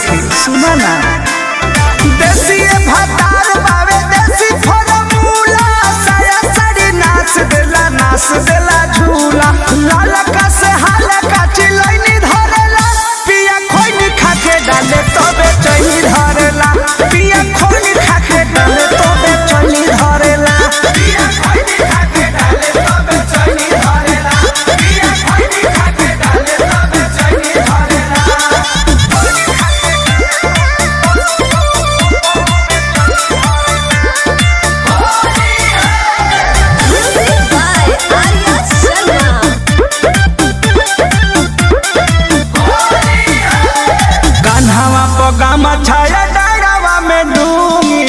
सखी सुना ना देसी भतार बावे देसी फॉर्मूला साया साड़ी नाच देला झूला लाल का से हाल का चिलैनी धरेला पिया खोइनी खाके डाले तबे चैनी धरेला पिया खोइनी खाके डाले तबे चैनी धरेला पिया खोइनी खाके डाले तबे चैनी धरेला पिया खोइनी खाके डाले तबे चैनी धरेला कान्हावा पगामा छाया डाड़ावा में डूंगी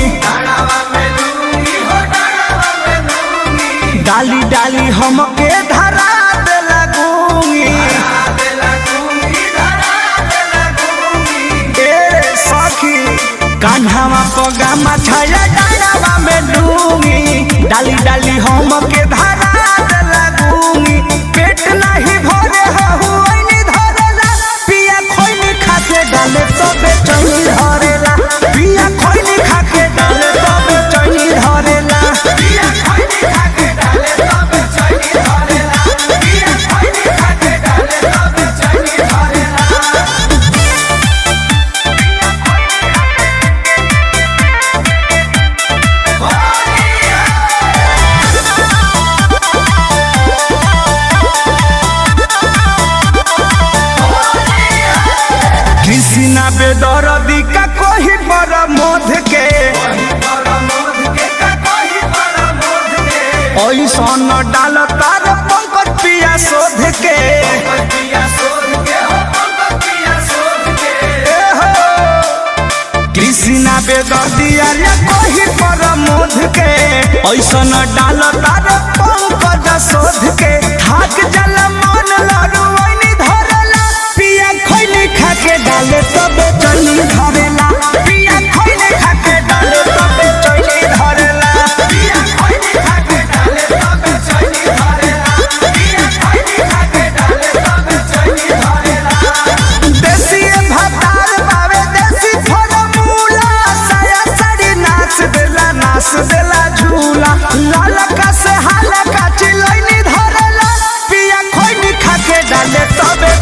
डाली डाली हमके धरा दे लगूंगी ए सखी कान्हावा पगामा छाया डाड़ावा में डूंगी डाली डाली हमके धरा दे लगूंगी पेट नहीं भरे हुई धरेला पिया खोइनी खाके डाले तबे चैनी धरेला पिया खोइनी खाके डाले तबे चैनी धरेला पिया खोइनी खाके डाले तबे चैनी धरेला पिया खोइनी खाके डाले तबे चैनी धरेला कृष्णा बेदरदी का कोई बड़ा मोध के ऐसन डाल तार पंकज पिया शोध के कृष्णा बेदर्दी अरे कोई बड़ा मोध के ऐसन डाल तार पंकज शोध के थाक जल मन लड़ुनी धरेला पिया खोइनी खाके डाले तबे चैनी धरेला पिया खोइनी खाके डाले तबे चैनी धरेला पिया खोइनी खाके डाले तबे चैनी धरेला पिया खोइनी खाके डाले तबे चैनी धरेला देसी भतार बावे देसी फॉर्मूला साया साड़ी नाच देला झूला लाल का से हाल का चिलैनी धरेला पिया खोइनी खाके डाले तबे